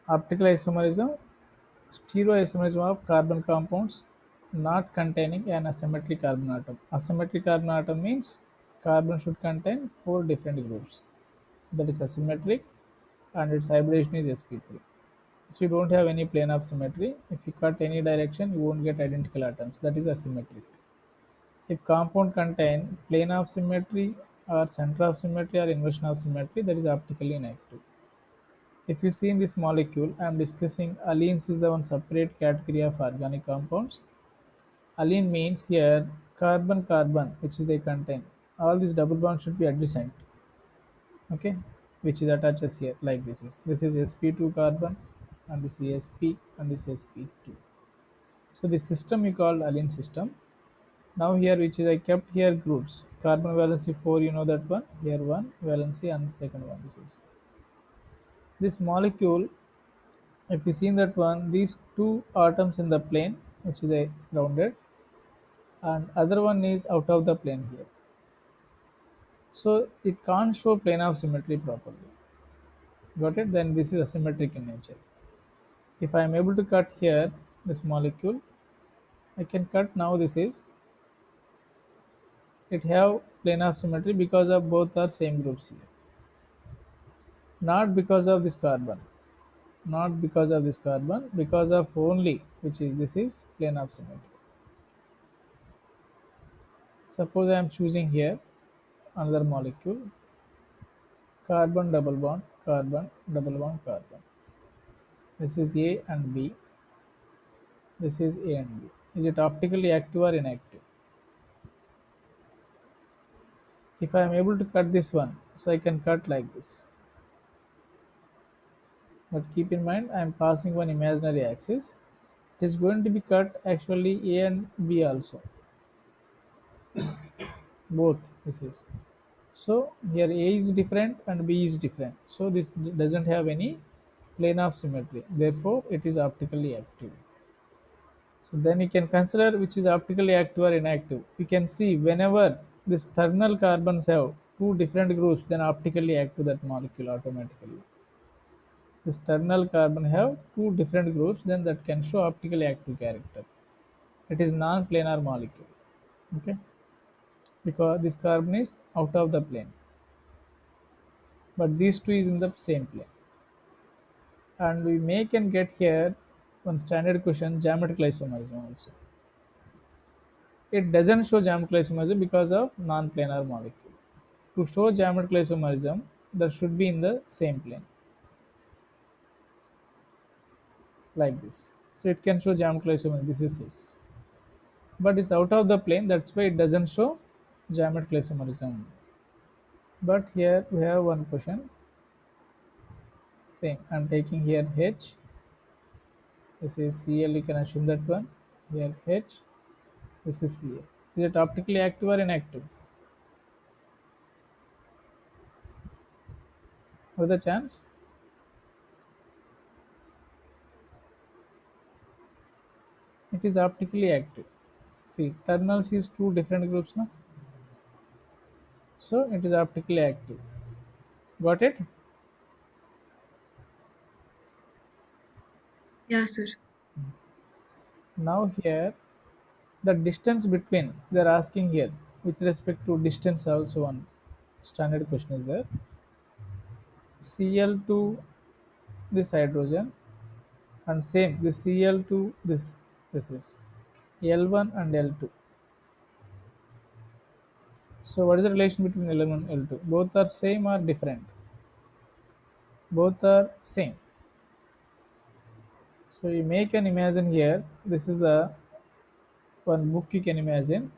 Optical isomerism, stereoisomerism of carbon compounds not containing an asymmetric carbon atom. Asymmetric carbon atom means carbon should contain four different groups. That is asymmetric, and its hybridization is sp3. So you don't have any plane of symmetry. If you cut any direction, you won't get identical atoms. That is asymmetric. If compound contain plane of symmetry or center of symmetry or inversion of symmetry, that is optically inactive. If you see in this molecule, I am discussing allenes is the one separate category of organic compounds. Allene means here carbon carbon which they contain. All these double bonds should be adjacent, okay, which is attaches here like this is sp2 carbon, and this is sp, and this is sp2. So this system we call allene system. Now here which is I kept here groups carbon valency 4, you know that one, here one valency and second one, this is this molecule. If you see in that one, these two atoms in the plane which is a rounded, and other one is out of the plane here, so it can't show plane of symmetry properly. Got it? Then this is asymmetric in nature. If I am able to cut here this molecule, I can cut now. This is it have plane of symmetry because of both are same groups here, not because of this carbon, not because of this carbon, because of only which is this is plane of symmetry. Suppose I am choosing here another molecule, carbon double bond, carbon double bond, carbon. This is A and B. This is A and B. Is it optically active or inactive? If I am able to cut this one, so I can cut like this. But keep in mind, I am passing one imaginary axis. It is going to be cut actually A and B also, both. This is so here A is different and B is different. So this doesn't have any plane of symmetry. Therefore, it is optically active. So then you can consider which is optically active or inactive. You can see whenever this terminal carbons have two different groups, then optically active that molecule automatically. This terminal carbon have two different groups, then that can show optically active character. It is non-planar molecule. Okay, because this carbon is out of the plane, but these two is in the same plane. And we may can get here one standard question geometrical isomerism also. It doesn't show geometrical isomerism because of non-planar molecule. To show geometrical isomerism, that should be in the same plane, like this. So it can show geometrical isomerism. This is this, but it's out of the plane. That's why it doesn't show geometrical isomerism. But here we have one question. Same. I'm taking here H. This is Cl. You can assume that one. Here H. This is Cl. Is it optically active or inactive? With a chance? It is optically active. See, terminals is two different groups now. So it is optically active. Got it? Yeah, sir. Now here the distance between they're asking here with respect to distance also one standard question is there. Cl to this hydrogen, and same this Cl to this is L1 and L2. So what is the relation between L1 and L2? Both are same or different? Both are same. So you make an imagine here. This is the one book you can imagine.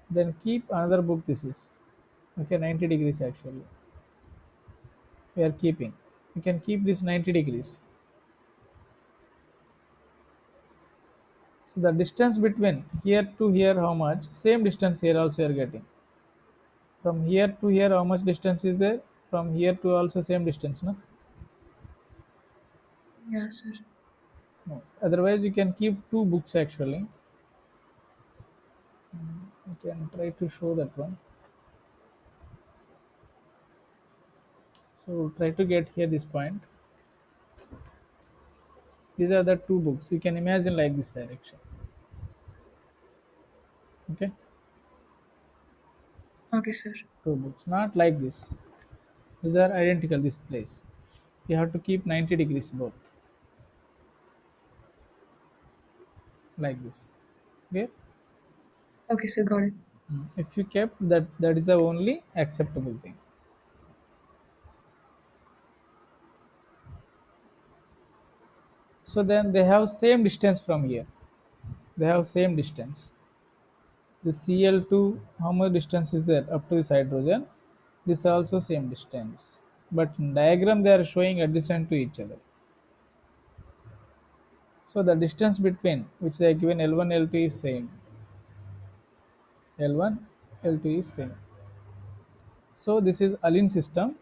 Then keep another book. This is okay 90 degrees actually. We are keeping. You can keep this 90 degrees. So the distance between here to here how much? Same distance here also you are getting. From here to here how much distance is there? From here to also same distance, no? Yeah, sir. No. Otherwise you can keep two books actually. You can try to show that one. So try to get here this point. These are the two books. You can imagine like this direction. Okay, Okay, sir. two books, not like this. These are identical. This place. You have to keep 90 degrees both, like this. Okay. Okay, sir. Got it. If you kept that, that is the only acceptable thing. So then they have same distance from here. They have same distance. The Cl2, how much distance is there up to this hydrogen? This also same distance. But in diagram they are showing adjacent to each other. So the distance between which they are given L1, L2 is same. L1, L2 is same. So this is alene system.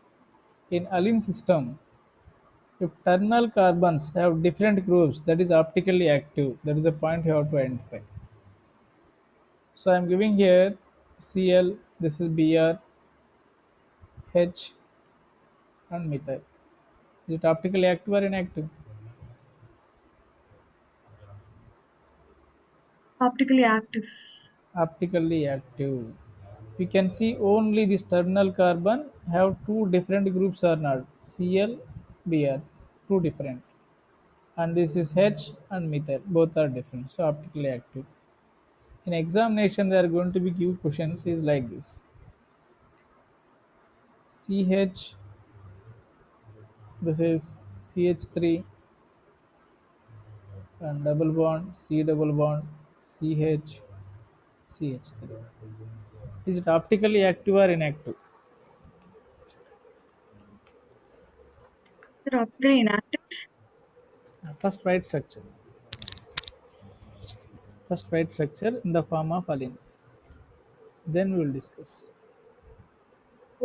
In alene system, if terminal carbons have different groups, that is optically active. That is a point you have to identify. So I am giving here Cl, this is Br, H, and methyl. Is it optically active or inactive? Optically active. Optically active. You can see only this terminal carbon have two different groups or not. Cl, Br, two different. And this is H and methyl. Both are different. So optically active. In examination, they are going to be give questions is like this. CH, this is CH3 and double bond, C double bond, CH, CH3. Is it optically active or inactive? Sir, optically inactive. First write structure. First write structure in the form of alene. Then we will discuss.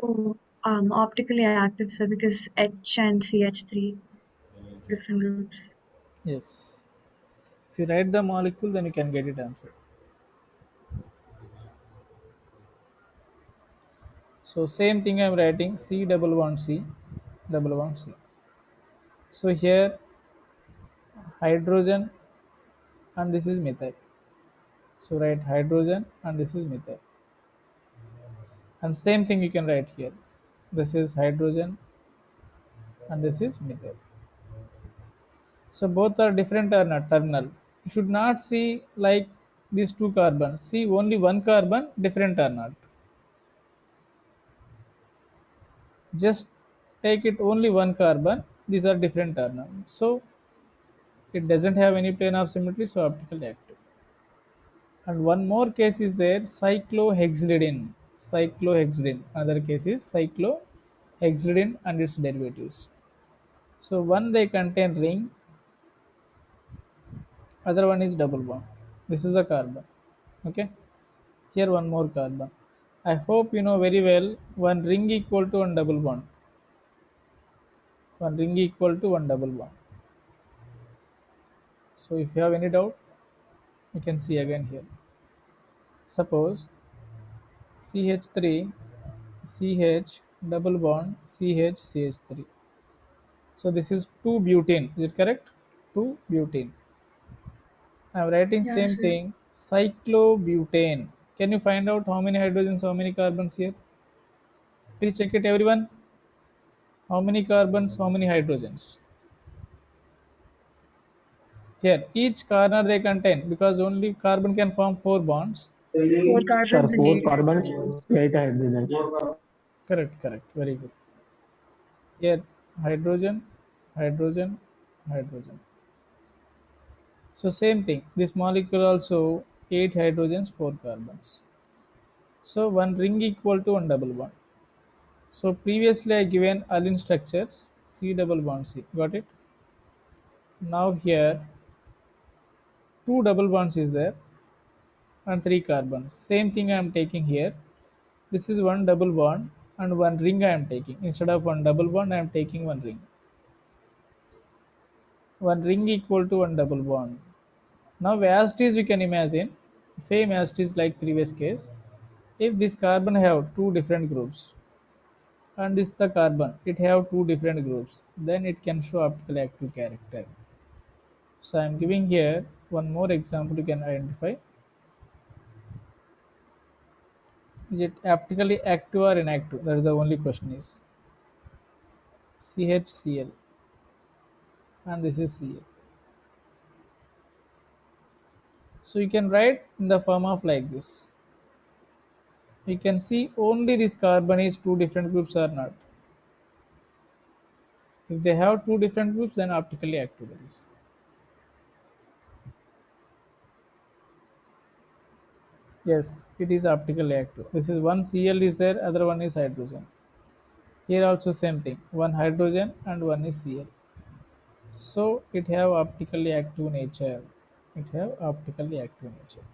Oh, optically active, sir, because H and CH3 different groups. Yes. If you write the molecule, then you can get it answer. So same thing I am writing C double bond C, double bond C. So here hydrogen and this is methyl. So write hydrogen and this is methyl. And same thing you can write here. This is hydrogen and this is methyl. So both are different or not terminal. You should not see like these two carbons. See only one carbon different or not. Just take it only one carbon. These are different terminal. So it doesn't have any plane of symmetry, so optically active. And one more case is there cyclohexylidine. Cyclohexylidine. Another case is cyclohexylidine and its derivatives. So one they contain ring, other one is double bond. This is the carbon. Okay. Here one more carbon. I hope you know very well one ring equal to one double bond. One ring equal to one double bond. So if you have any doubt, you can see again here. Suppose CH3, CH double bond, CH, CH3. So this is 2 butane. Is it correct? 2 butane. I am writing Yeah, same sir. thing. Cyclobutane. Can you find out how many hydrogens, how many carbons here? Please check it, everyone. How many carbons, how many hydrogens? Here, each corner they contain because only carbon can form 4 bonds. Four Sir, carbons and four eight carbons, hydrogens. 8 hydrogens. Correct, correct. Very good. Here, hydrogen, hydrogen, hydrogen. So same thing. This molecule also 8 hydrogens, 4 carbons. So one ring equal to one double bond. So previously I given alene structures C double bond C. Got it? Now here two double bonds is there and 3 carbons. Same thing I am taking here. This is one double bond and one ring I am taking. Instead of one double bond, I am taking one ring. One ring equal to one double bond. Now as it is you can imagine, same as it is like previous case. If this carbon have two different groups and this the carbon, it have two different groups, then it can show optical active character. So I'm giving here one more example you can identify. Is it optically active or inactive? That is the only question is CHCl, and this is Cl. So you can write in the form of like this. You can see only this carbon is two different groups or not. If they have two different groups, then optically active that is. Yes, it is optically active. This is one Cl is there, other one is hydrogen. Here also same thing. One hydrogen and one is Cl. So it have optically active nature. It have optically active nature.